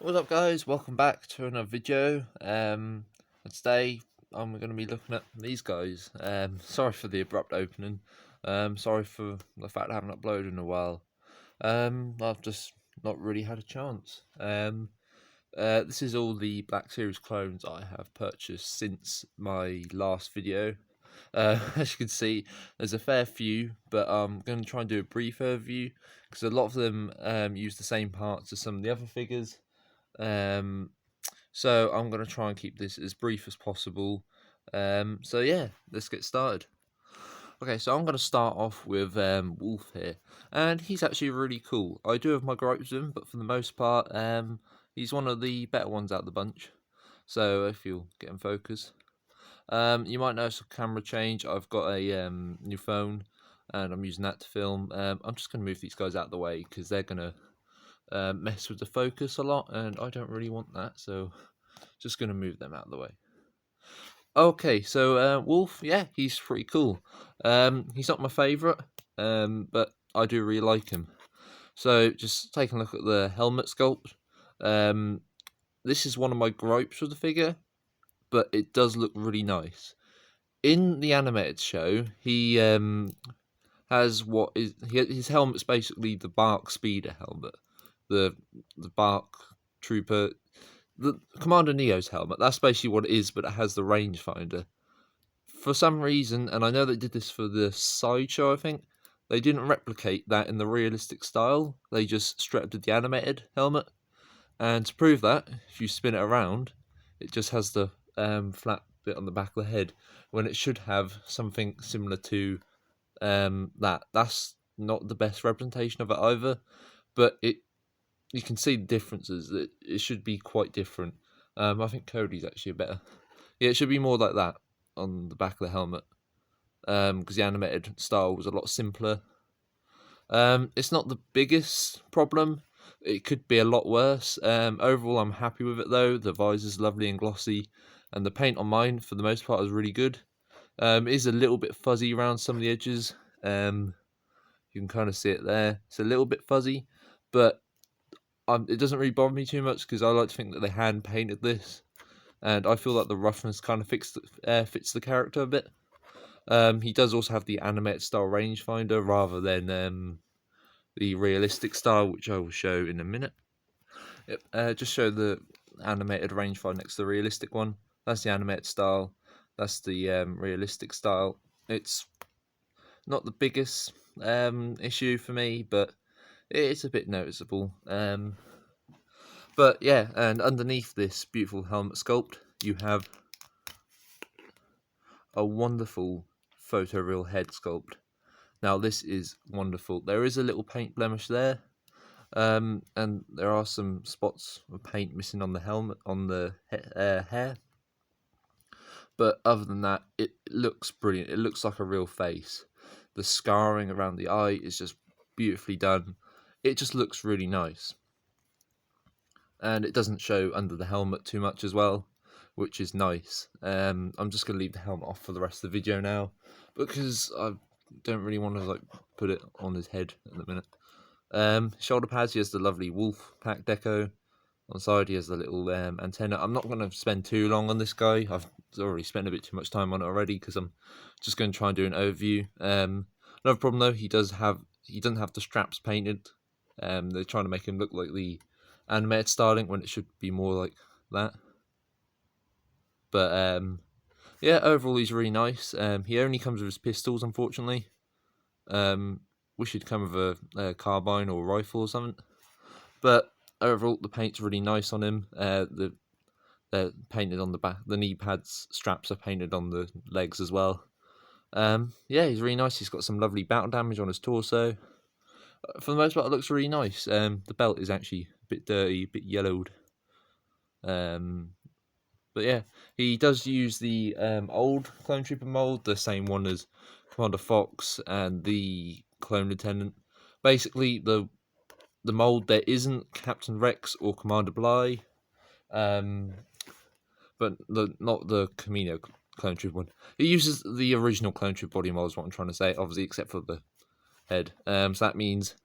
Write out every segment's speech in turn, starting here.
What's up, guys? Welcome back to another video. And today I'm going to be looking at these guys. Sorry for the abrupt opening. Sorry for the fact I haven't uploaded in a while. I've just not really had a chance. This is all the Black Series clones I have purchased since my last video. As you can see, there's a fair few, but I'm going to try and do a brief overview because a lot of them use the same parts as some of the other figures. So I'm going to try and keep this as brief as possible. So yeah, let's get started. Okay, so I'm going to start off with Wollfe here, and he's actually really cool. I do have my gripes with him, but for the most part, he's one of the better ones out of the bunch. So if you'll get in focus, you might notice a camera change. I've got a new phone, and I'm using that to film. I'm just going to move these guys out of the way because they're going to mess with the focus a lot, and I don't really want that, so just going to move them out of the way. Okay, so Wollfe, yeah, he's pretty cool. He's not my favourite, but I do really like him. So just taking a look at the helmet sculpt. This is one of my gripes with the figure, but it does look really nice. In the animated show, he has what is his helmet's basically the Bark Speeder helmet, the Bark Trooper, the Commander Neo's helmet. That's basically what it is, but it has the rangefinder. For some reason, and I know they did this for the sideshow, I think, they didn't replicate that in the realistic style. They just strapped the animated helmet. And to prove that, if you spin it around, it just has the flat bit on the back of the head, when it should have something similar to that. That's not the best representation of it either, but you can see the differences. It should be quite different. I think Cody's actually better. Yeah, it should be more like that on the back of the helmet, because the animated style was a lot simpler. It's not the biggest problem. It could be a lot worse. Overall, I'm happy with it though. The visor's lovely and glossy, and the paint on mine, for the most part, is really good. It is a little bit fuzzy around some of the edges. You can kind of see it there. It's a little bit fuzzy, but it doesn't really bother me too much because I like to think that they hand painted this, and I feel like the roughness kind of fits the character a bit. He does also have the animated style rangefinder rather than the realistic style, which I will show in a minute. Yep, just show the animated rangefinder next to the realistic one. That's the animated style. That's the realistic style. It's not the biggest issue for me, but it's a bit noticeable. But yeah, and underneath this beautiful helmet sculpt, you have a wonderful photoreal head sculpt. Now this is wonderful. There is a little paint blemish there, and there are some spots of paint missing on the helmet, on the hair. But other than that, it looks brilliant. It looks like a real face. The scarring around the eye is just beautifully done. It just looks really nice. And it doesn't show under the helmet too much as well, which is nice. I'm just going to leave the helmet off for the rest of the video now, because I don't really want to put it on his head at the minute. Shoulder pads, he has the lovely Wollfe pack deco. On the side, he has the little antenna. I'm not going to spend too long on this guy. I've already spent a bit too much time on it already because I'm just going to try and do an overview. Another problem though, he doesn't have the straps painted. They're trying to make him look like the animated styling when it should be more like that. But yeah, overall he's really nice. He only comes with his pistols, unfortunately. Wish he'd come with a carbine or a rifle or something. But overall, the paint's really nice on him. They're painted on the back. The knee pads straps are painted on the legs as well. Yeah, he's really nice. He's got some lovely battle damage on his torso. For the most part, it looks really nice. The belt is actually a bit dirty, a bit yellowed. But yeah, he does use the old Clone Trooper mold, the same one as Commander Fox and the Clone Lieutenant. Basically, the mold there isn't Captain Rex or Commander Bly, but not the Kamino Clone Trooper one. It uses the original Clone Trooper body mold, is what I'm trying to say, obviously, except for the head. So that means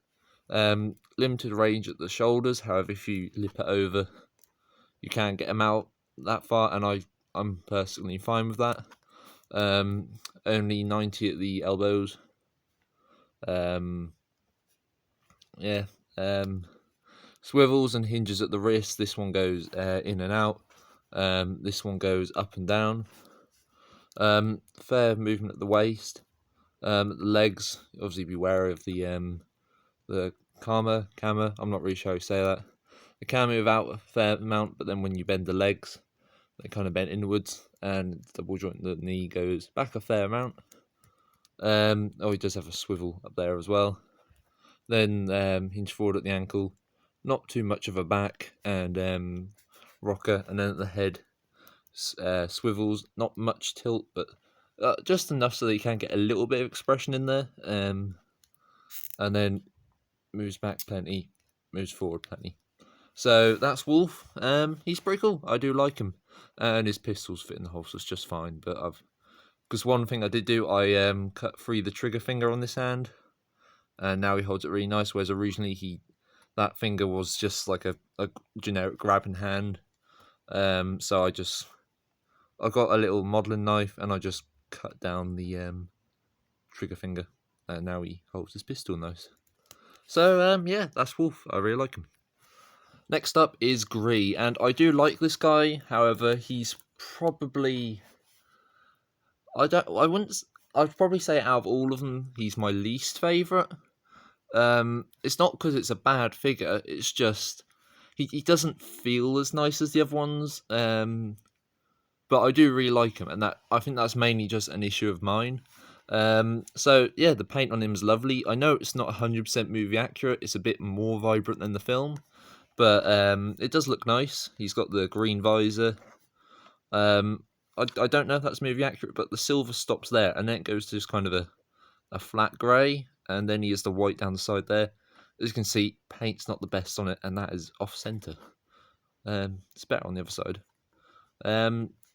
limited range at the shoulders. However, if you lip it over, you can get them out that far, and I'm personally fine with that. Only 90 at the elbows. Yeah. Swivels and hinges at the wrist. This one goes in and out. This one goes up and down. Fair movement at the waist. The legs, obviously be wary of the Kama. I'm not really sure how you say that. The Kama without a fair amount, but then when you bend the legs, they kind of bend inwards, and the double joint the knee goes back a fair amount. He does have a swivel up there as well. Then hinge forward at the ankle, not too much of a back, and rocker, and then at the head swivels, not much tilt, but just enough so that you can get a little bit of expression in there. And then moves back plenty, moves forward plenty. So that's Wollfe. He's pretty cool. I do like him, and his pistols fit in the holsters just fine. But because one thing I did do, I cut free the trigger finger on this hand, and now he holds it really nice. Whereas originally that finger was just like a generic grabbing hand. So I got a little modelling knife, and I just cut down the trigger finger, and now he holds his pistol nice. So yeah, that's Wollfe. I really like him. Next up is Gree, and I do like this guy. However, he's probably I'd probably say out of all of them, he's my least favourite. It's not because it's a bad figure. It's just he doesn't feel as nice as the other ones. But I do really like him, and I think that's mainly just an issue of mine. So yeah, the paint on him is lovely. I know it's not 100% movie accurate. It's a bit more vibrant than the film, but it does look nice. He's got the green visor. I don't know if that's movie accurate, but the silver stops there, and then it goes to just kind of a flat grey, and then he has the white down the side there. As you can see, paint's not the best on it, and that is off centre. It's better on the other side.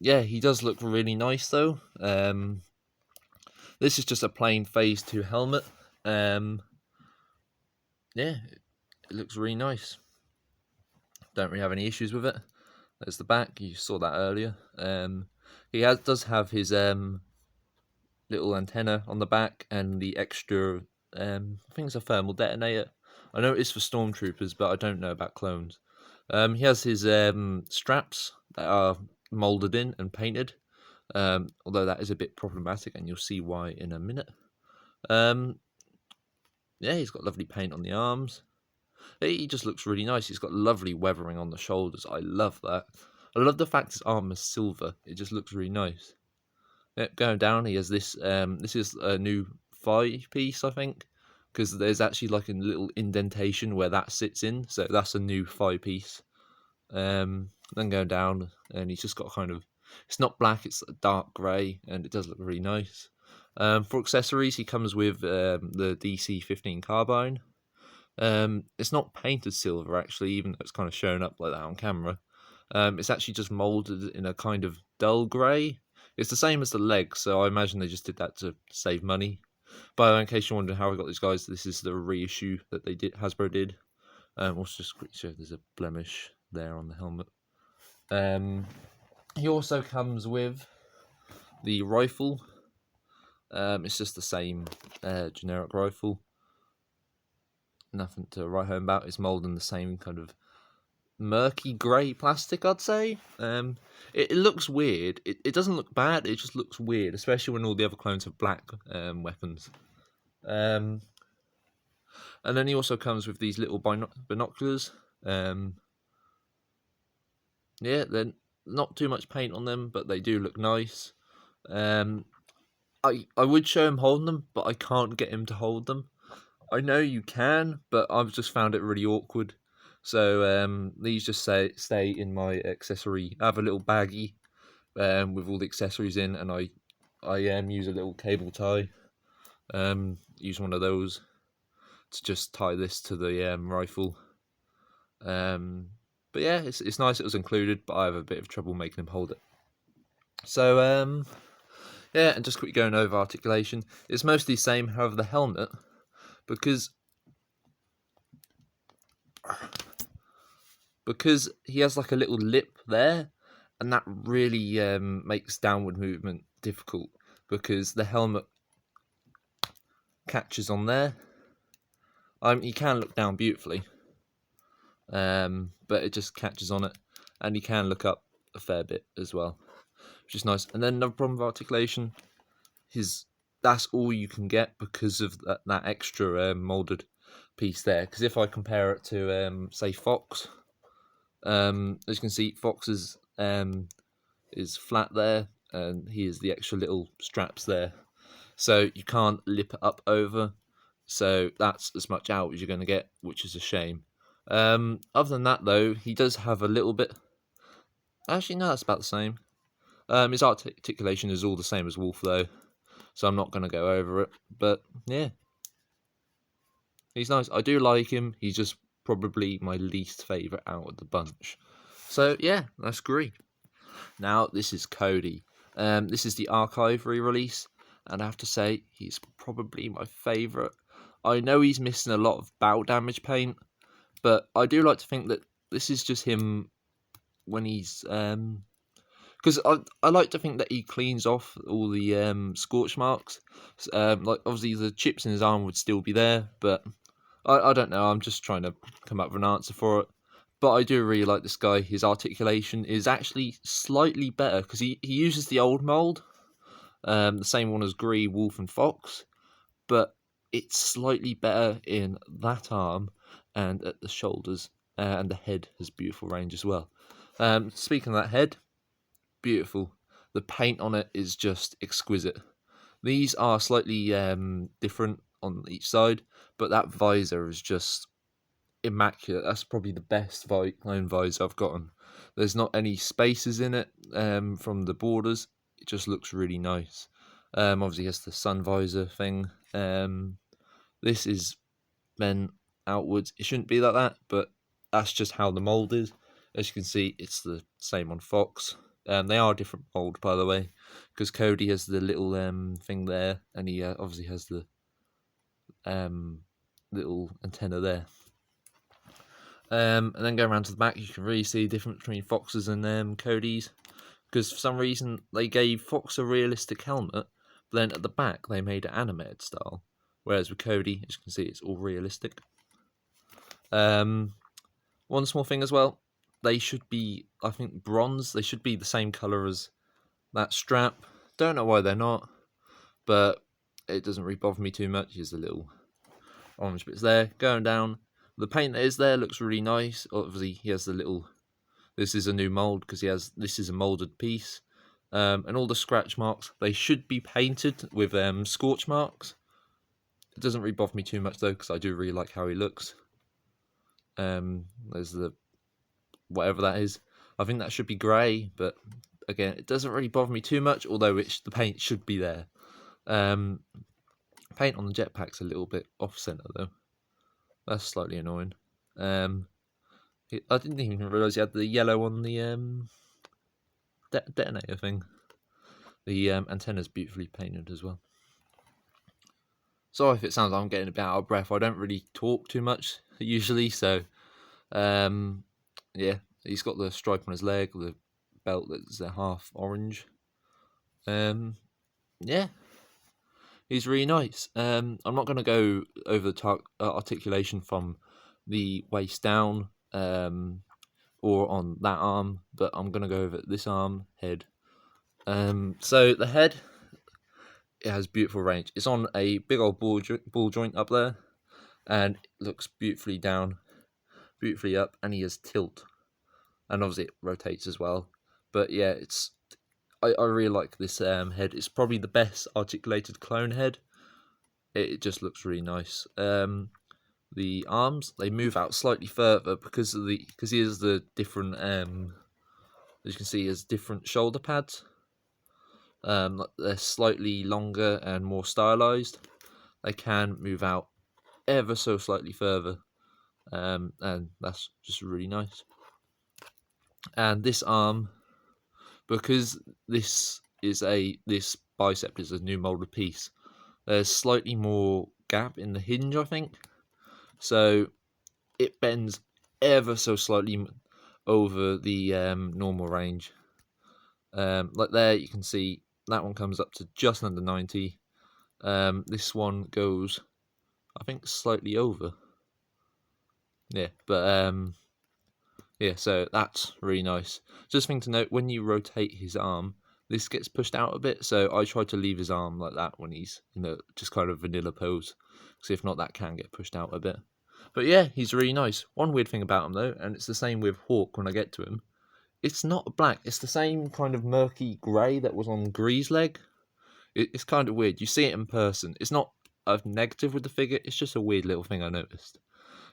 Yeah, he does look really nice though. This is just a plain Phase 2 helmet. Yeah, it looks really nice. Don't really have any issues with it. There's the back. You saw that earlier. He does have his little antenna on the back and the extra. I think it's a thermal detonator. I know it is for stormtroopers, but I don't know about clones. He has his straps that are molded in and painted. Although that is a bit problematic, and you'll see why in a minute. Yeah, he's got lovely paint on the arms. He just looks really nice. He's got lovely weathering on the shoulders. I love that. I love the fact his armor's silver. It just looks really nice. Yeah, going down, he has this. This is a new 5-piece, I think, because there's actually like a little indentation where that sits in. So that's a new 5-piece. Then going down, and he's just got kind of. It's not black, it's a dark grey, and it does look really nice. For accessories, he comes with the DC-15 carbine. It's not painted silver, actually, even though it's kind of shown up like that on camera. It's actually just moulded in a kind of dull grey. It's the same as the legs, so I imagine they just did that to save money. But in case you're wondering how I got these guys, this is the reissue that Hasbro did. Also just quickly show there's a blemish there on the helmet. He also comes with the rifle. It's just the same generic rifle. Nothing to write home about. It's moulded in the same kind of murky grey plastic, I'd say. It looks weird. It doesn't look bad, it just looks weird, especially when all the other clones have black weapons. And then he also comes with these little binoculars. Yeah, they're not too much paint on them, but they do look nice. I would show him holding them, but I can't get him to hold them. I know you can, but I've just found it really awkward. So these just stay in my accessory. I have a little baggie with all the accessories in, and I use a little cable tie. Use one of those to just tie this to the rifle. But yeah, it's nice it was included, but I have a bit of trouble making him hold it. So yeah, and just quickly going over articulation, it's mostly the same. However, the helmet, because because he has like a little lip there, and that really makes downward movement difficult because the helmet catches on there. You can look down beautifully, but it just catches on it, and you can look up a fair bit as well, which is nice. And then another problem with articulation is that's all you can get because of that extra molded piece there. Because if I compare it to say Fox, as you can see, Fox is flat there, and he has the extra little straps there, so you can't lip it up over. So that's as much out as you're going to get, which is a shame. Other than that, though, he does have a little bit. Actually, no, that's about the same. His articulation is all the same as Wollfe, though, so I'm not going to go over it. But yeah, he's nice. I do like him. He's just probably my least favourite out of the bunch. So yeah, that's Gree. Now this is Cody. This is the archive re-release, and I have to say he's probably my favourite. I know he's missing a lot of battle damage paint, but I do like to think that this is just him when he's because I like to think that he cleans off all the scorch marks. Like obviously the chips in his arm would still be there, but I don't know. I'm just trying to come up with an answer for it. But I do really like this guy. His articulation is actually slightly better because he uses the old mold, the same one as Gree, Wollfe, and Fox, but it's slightly better in that arm and at the shoulders, and the head has beautiful range as well. Speaking of that head, beautiful. The paint on it is just exquisite. These are slightly different on each side, but that visor is just immaculate. That's probably the best clone visor I've gotten. There's not any spaces in it from the borders. It just looks really nice. Obviously, has the sun visor thing. This is bent outwards. It shouldn't be like that, but that's just how the mold is. As you can see, it's the same on Fox. They are a different mold, by the way, because Cody has the little thing there, and he obviously has the little antenna there. And then going around to the back, you can really see the difference between Fox's and Cody's, because for some reason they gave Fox a realistic helmet, but then at the back they made it animated style, whereas with Cody, as you can see, it's all realistic. One small thing as well, they should be, I think, bronze. They should be the same colour as that strap. Don't know why they're not, but it doesn't really bother me too much. Here's the little orange bits there. Going down, the paint that is there looks really nice. Obviously, he has the little. This is a new mold because this is a molded piece, and all the scratch marks, they should be painted with scorch marks. It doesn't really bother me too much though, because I do really like how he looks. There's the whatever that is. I think that should be grey, but again, it doesn't really bother me too much. Although the paint should be there. Paint on the jetpack's a little bit off center though. That's slightly annoying. I didn't even realise he had the yellow on the detonator thing. The antenna's beautifully painted as well. Sorry if it sounds like I'm getting a bit out of breath. I don't really talk too much usually, so yeah. He's got the stripe on his leg, the belt that's half orange. Yeah. He's really nice. I'm not going to go over the articulation from the waist down or on that arm, but I'm going to go over this arm, head. So the head, it has beautiful range. It's on a big old ball joint up there, and it looks beautifully down, beautifully up, and he has tilt. And obviously it rotates as well. But yeah, I really like this head. It's probably the best articulated clone head. It just looks really nice. The arms, they move out slightly further because he has the different as you can see, he has different shoulder pads. They're slightly longer and more stylized. They can move out ever so slightly further, and that's just really nice. And this arm, because this bicep is a new molded piece, there's slightly more gap in the hinge, I think, so it bends ever so slightly. over the normal range. Like there, you can see that one comes up to just under 90. This one goes, I think, slightly over. Yeah, but yeah, so that's really nice. Just thing to note, when you rotate his arm, this gets pushed out a bit, so I try to leave his arm like that when he's in a just kind of vanilla pose, because if not, that can get pushed out a bit. But yeah, he's really nice. One weird thing about him though, and it's the same with Hawk when I get to him, it's not black, it's the same kind of murky grey that was on Gree's leg. It's kind of weird. You see it in person. It's not a negative with the figure, it's just a weird little thing I noticed.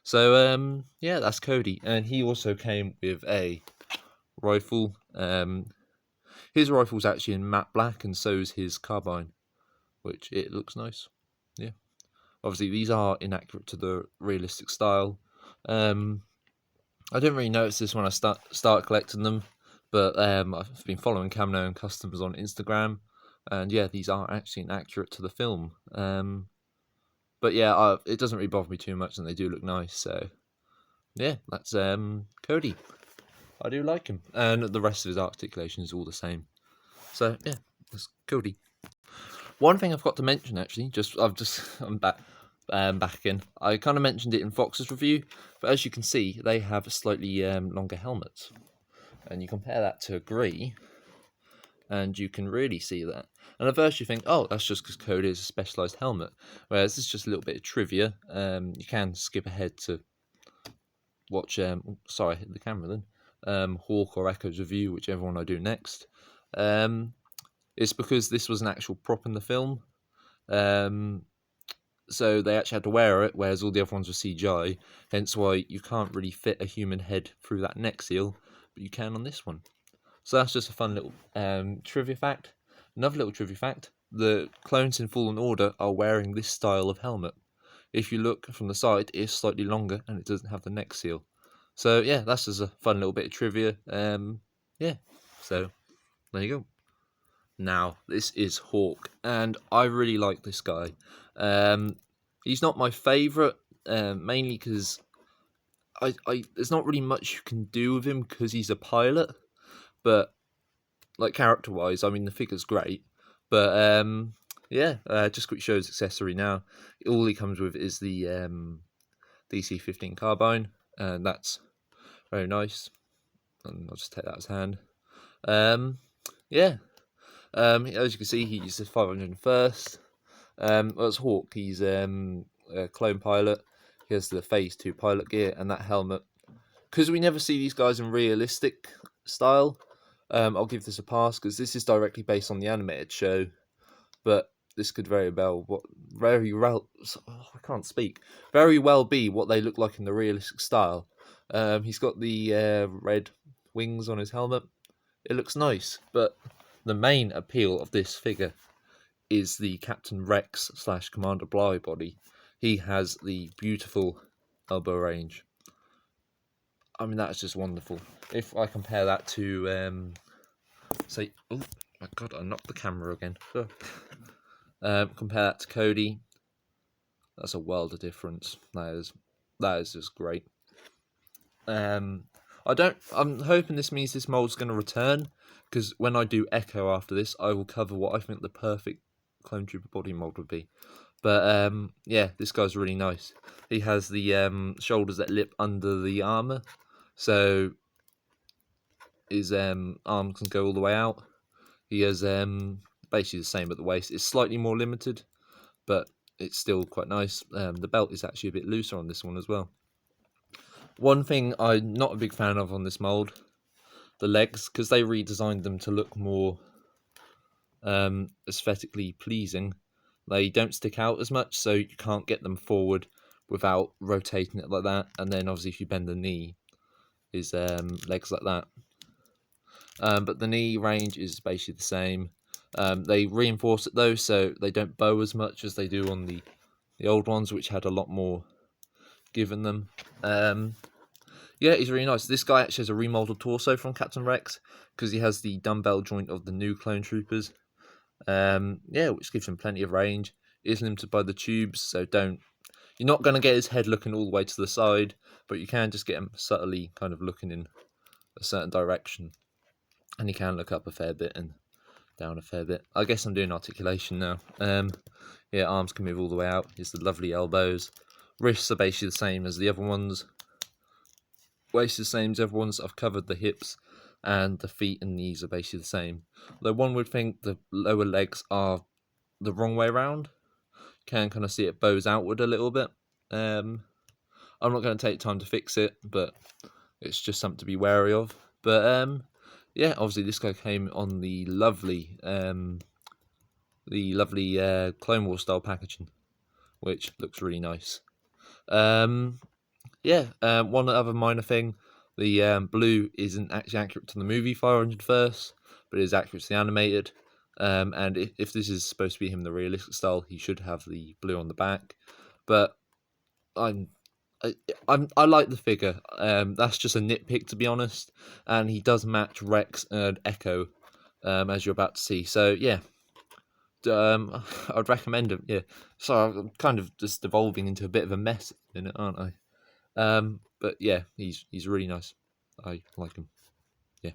So yeah, that's Cody, and he also came with a rifle. His rifle's actually in matte black, and so's his carbine, which it looks nice. Yeah, obviously these are inaccurate to the realistic style. I didn't really notice this when I started collecting them, but I've been following Kamino and Customs on Instagram, and yeah, these are actually inaccurate to the film. But yeah, it doesn't really bother me too much, and they do look nice. So yeah, that's Cody. I do like him, and the rest of his articulation is all the same. So yeah, that's Cody. One thing I've got to mention actually, I'm back again. I kind of mentioned it in Fox's review, but as you can see, they have slightly longer helmets, and you compare that to Gree, and you can really see that. And at first you think, oh, that's just because Cody is a specialised helmet, whereas this is just a little bit of trivia. You can skip ahead to watch, sorry, I hit the camera then, Hawk or Echo's review, whichever one I do next. It's because this was an actual prop in the film, so they actually had to wear it, whereas all the other ones were CGI, hence why you can't really fit a human head through that neck seal, but you can on this one. So that's just a fun little trivia fact. Another little trivia fact, the clones in Fallen Order are wearing this style of helmet. If you look from the side, it is slightly longer and it doesn't have the neck seal. So yeah, that's just a fun little bit of trivia. Yeah, so there you go. Now, this is Hawk, and I really like this guy. He's not my favourite, mainly because there's not really much you can do with him because he's a pilot, but like character-wise, I mean, the figure's great, but yeah, just quick show his accessory now. All he comes with is the DC-15 carbine, and that's very nice, and I'll just take that as hand. Yeah. As you can see, he uses 501st. Well, it's Hawk. He's a clone pilot. He has the Phase 2 pilot gear and that helmet. Because we never see these guys in realistic style, I'll give this a pass because this is directly based on the animated show. But this could very well be what they look like in the realistic style. He's got the red wings on his helmet. It looks nice, but the main appeal of this figure is the Captain Rex / Commander Bly body. He has the beautiful elbow range. I mean, that's just wonderful. If I compare that to, say, oh my god, I knocked the camera again. Compare that to Cody. That's a world of difference. That is just great. I'm hoping this means this mold's going to return, because when I do Echo after this, I will cover what I think the perfect Clone Trooper body mold would be. But yeah, this guy's really nice. He has the shoulders that lip under the armor, so his arms can go all the way out. He has basically the same at the waist. It's slightly more limited, but it's still quite nice. The belt is actually a bit looser on this one as well. One thing I'm not a big fan of on this mold, the legs, because they redesigned them to look more aesthetically pleasing. They don't stick out as much, so you can't get them forward without rotating it like that. And then obviously if you bend the knee, his legs like that. But the knee range is basically the same. They reinforce it though, so they don't bow as much as they do on the old ones, which had a lot more given them. Yeah, he's really nice. This guy actually has a remodeled torso from Captain Rex, because he has the dumbbell joint of the new Clone Troopers. Yeah, which gives him plenty of range. It is limited by the tubes, so you're not going to get his head looking all the way to the side, but you can just get him subtly kind of looking in a certain direction, and he can look up a fair bit and down a fair bit. I guess I'm doing articulation now. Yeah, arms can move all the way out. Here's the lovely elbows. Wrists are basically the same as the other ones. Waist is the same as everyone's. I've covered the hips, and the feet and knees are basically the same. Though one would think the lower legs are the wrong way around. Can kind of see it bows outward a little bit. I'm not going to take time to fix it, but it's just something to be wary of. But yeah, obviously this guy came on the lovely Clone Wars style packaging, which looks really nice. Yeah, one other minor thing, the blue isn't actually accurate to the movie 500 First, but it is accurate to the animated. And if this is supposed to be him the realistic style, he should have the blue on the back. But I like the figure. That's just a nitpick, to be honest. And he does match Rex and Echo, as you're about to see. So yeah, I'd recommend him. Yeah, so I'm kind of just devolving into a bit of a mess in it, aren't I? But yeah, he's really nice. I like him. Yeah.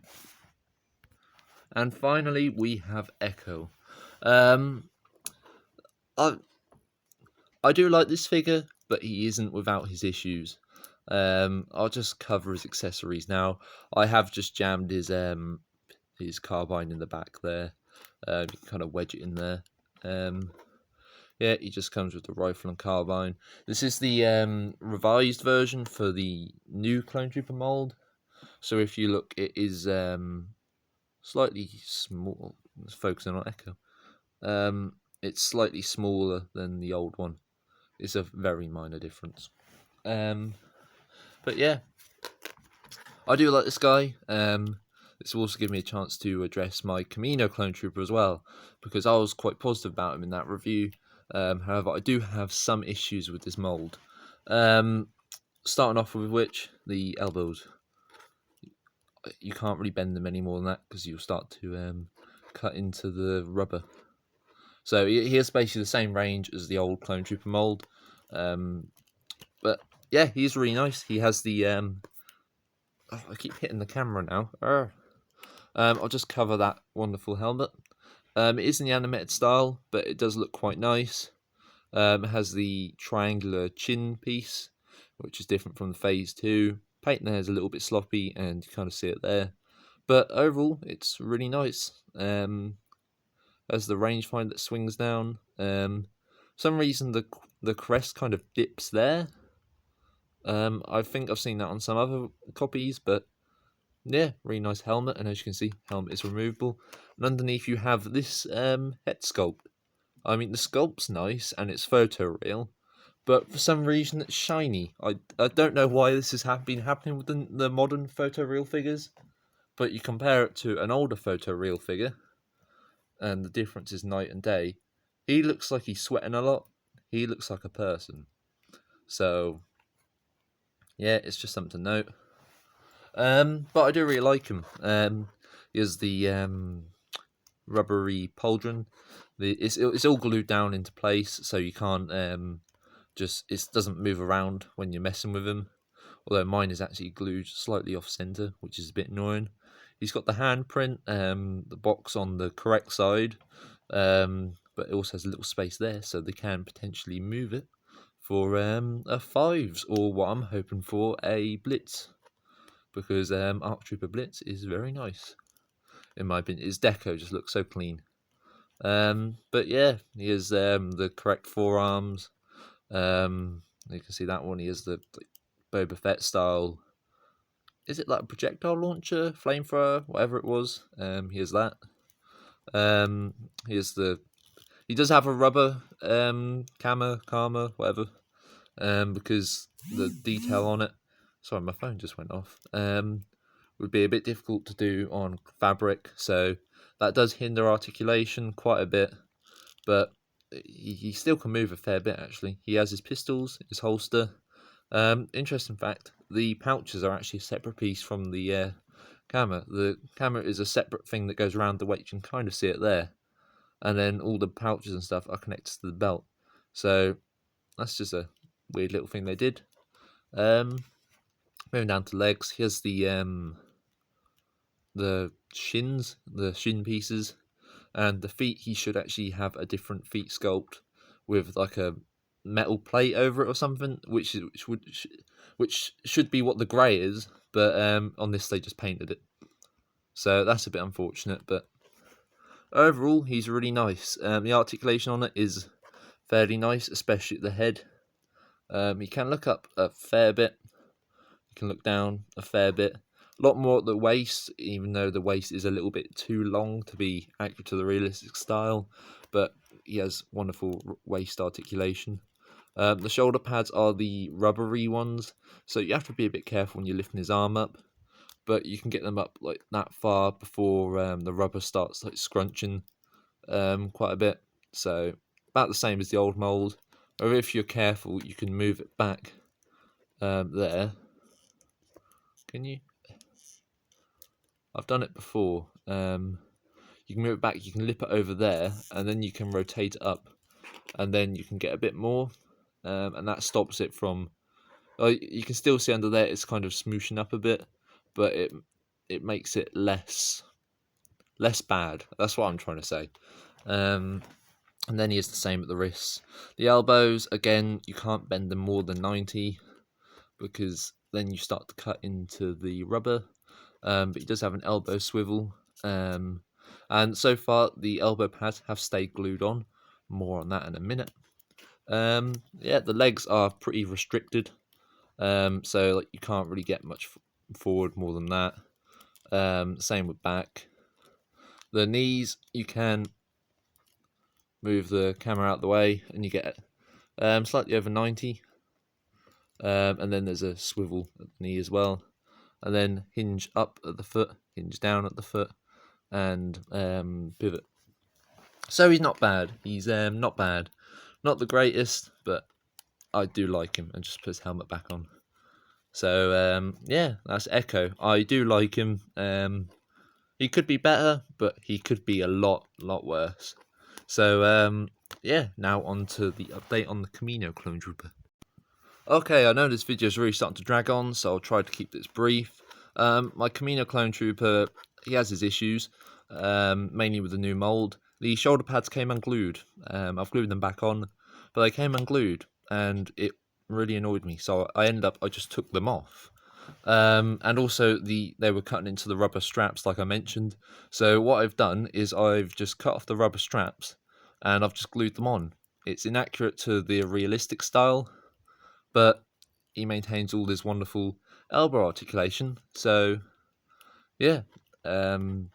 And finally, we have Echo. I do like this figure, but he isn't without his issues. I'll just cover his accessories now. I have just jammed his carbine in the back there. You can kind of wedge it in there. Yeah, he just comes with the rifle and carbine. This is the revised version for the new Clone Trooper mold. So if you look, it is slightly small. Let's focus on Echo. It's slightly smaller than the old one. It's a very minor difference. But yeah, I do like this guy. This will also give me a chance to address my Kamino Clone Trooper as well, because I was quite positive about him in that review. However, I do have some issues with this mould. Starting off with which, the elbows. You can't really bend them any more than that, because you'll start to cut into the rubber. So he has basically the same range as the old Clone Trooper mould. But yeah, he's really nice. He has the I keep hitting the camera now. I'll just cover that wonderful helmet. It is in the animated style, but it does look quite nice. It has the triangular chin piece, which is different from the Phase 2. Paint there is a little bit sloppy, and you kind of see it there. But overall, it's really nice. As the rangefinder that swings down. Some reason the crest kind of dips there. I think I've seen that on some other copies, but yeah, really nice helmet. And as you can see, helmet is removable. And underneath you have this head sculpt. I mean, the sculpt's nice and it's photoreal, but for some reason it's shiny. I don't know why this has been happening with the modern photoreal figures, but you compare it to an older photoreal figure, and the difference is night and day. He looks like he's sweating a lot. He looks like a person. So yeah, it's just something to note. But I do really like him. He has the rubbery pauldron. It's all glued down into place, so you can't it doesn't move around when you're messing with him. Although mine is actually glued slightly off center, which is a bit annoying. He's got the handprint, the box on the correct side, but it also has a little space there, so they can potentially move it for a 5s, or what I'm hoping for, a Blitz, because Arc Trooper Blitz is very nice, in my opinion. His deco just looks so clean. But yeah, he has the correct forearms. You can see that one. He has the Boba Fett style. Is it like a projectile launcher, flamethrower, whatever it was? He has that. He does have a rubber karma, whatever. Because the detail on it. Sorry, my phone just went off. Would be a bit difficult to do on fabric, so that does hinder articulation quite a bit. But he still can move a fair bit, actually. He has his pistols, his holster. Interesting fact, the pouches are actually a separate piece from the camera. The camera is a separate thing that goes around the waist. You can kind of see it there. And then all the pouches and stuff are connected to the belt. So that's just a weird little thing they did. Moving down to legs, here's the the shins, the shin pieces, and the feet. He should actually have a different feet sculpt with like a metal plate over it or something, which should be what the grey is, but on this they just painted it, so that's a bit unfortunate. But overall, he's really nice. The articulation on it is fairly nice, especially at the head. You can look up a fair bit. You can look down a fair bit. A lot more at the waist, even though the waist is a little bit too long to be accurate to the realistic style. But he has wonderful waist articulation. The shoulder pads are the rubbery ones, so you have to be a bit careful when you're lifting his arm up. But you can get them up like that far before the rubber starts like scrunching quite a bit. So about the same as the old mold. Or if you're careful, you can move it back there. Can you? I've done it before. You can move it back, you can lip it over there, and then you can rotate it up, and then you can get a bit more, and that stops it from. You can still see under there it's kind of smooshing up a bit, but it makes it less bad. That's what I'm trying to say. And then he is the same at the wrists. The elbows, again, you can't bend them more than 90, because then you start to cut into the rubber. But he does have an elbow swivel. And so far, the elbow pads have stayed glued on. More on that in a minute. Yeah, the legs are pretty restricted. So like you can't really get much forward more than that. Same with back. The knees, you can move the camera out the way and you get slightly over 90. And then there's a swivel at the knee as well. And then hinge up at the foot, hinge down at the foot, and pivot. So he's not bad. He's not bad. Not the greatest, but I do like him. And just put his helmet back on. So yeah, that's Echo. I do like him. He could be better, but he could be a lot worse. So yeah, now on to the update on the Kamino Clone Trooper. Okay, I know this video is really starting to drag on, so I'll try to keep this brief. My Kamino Clone Trooper, he has his issues, mainly with the new mould. The shoulder pads came unglued. I've glued them back on, but they came unglued, and it really annoyed me, so I just took them off. And also, they were cutting into the rubber straps, like I mentioned. So what I've done is I've just cut off the rubber straps, and I've just glued them on. It's inaccurate to the realistic style, but he maintains all this wonderful elbow articulation. So yeah, I'm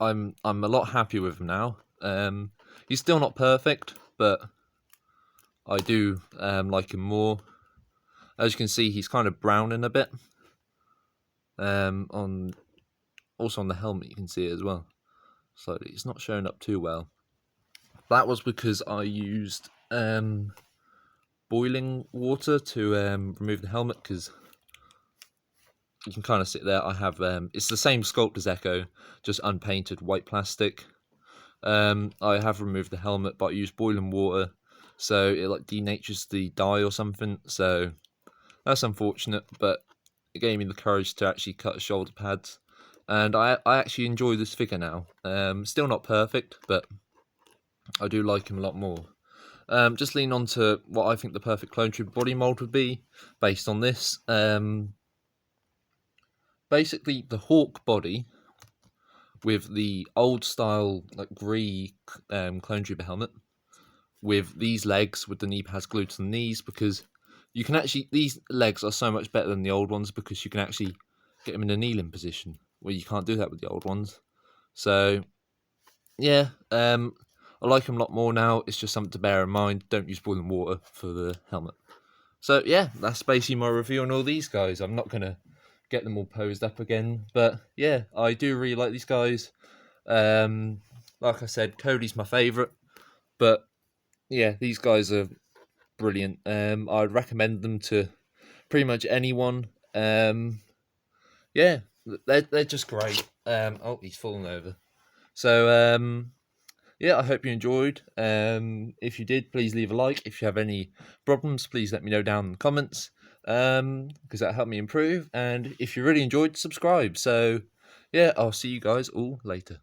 a lot happier with him now. He's still not perfect, but I do like him more. As you can see, he's kind of browning a bit. Also on the helmet, you can see it as well. So it's not showing up too well. That was because I used boiling water to remove the helmet, because you can kind of sit there. I have it's the same sculpt as Echo, just unpainted white plastic. I have removed the helmet, but I used boiling water, so it like denatures the dye or something. So that's unfortunate, but it gave me the courage to actually cut the shoulder pads, and I actually enjoy this figure now. Still not perfect, but I do like him a lot more. Just lean on to what I think the perfect Clone Trooper body mold would be, based on this. Basically, the Hawk body with the old style like Gree Clone Trooper helmet, with these legs with the knee pads glued to the knees, because you can actually, these legs are so much better than the old ones, because you can actually get them in a kneeling position, where you can't do that with the old ones. So yeah, I like them a lot more now. It's just something to bear in mind. Don't use boiling water for the helmet. So yeah, that's basically my review on all these guys. I'm not going to get them all posed up again, but yeah, I do really like these guys. Like I said, Cody's my favourite, but yeah, these guys are brilliant. I'd recommend them to pretty much anyone. Yeah, they're just great. Oh, he's fallen over. So yeah, I hope you enjoyed. If you did, please leave a like. If you have any problems, please let me know down in the comments. because that helped me improve. And if you really enjoyed, subscribe. So yeah, I'll see you guys all later.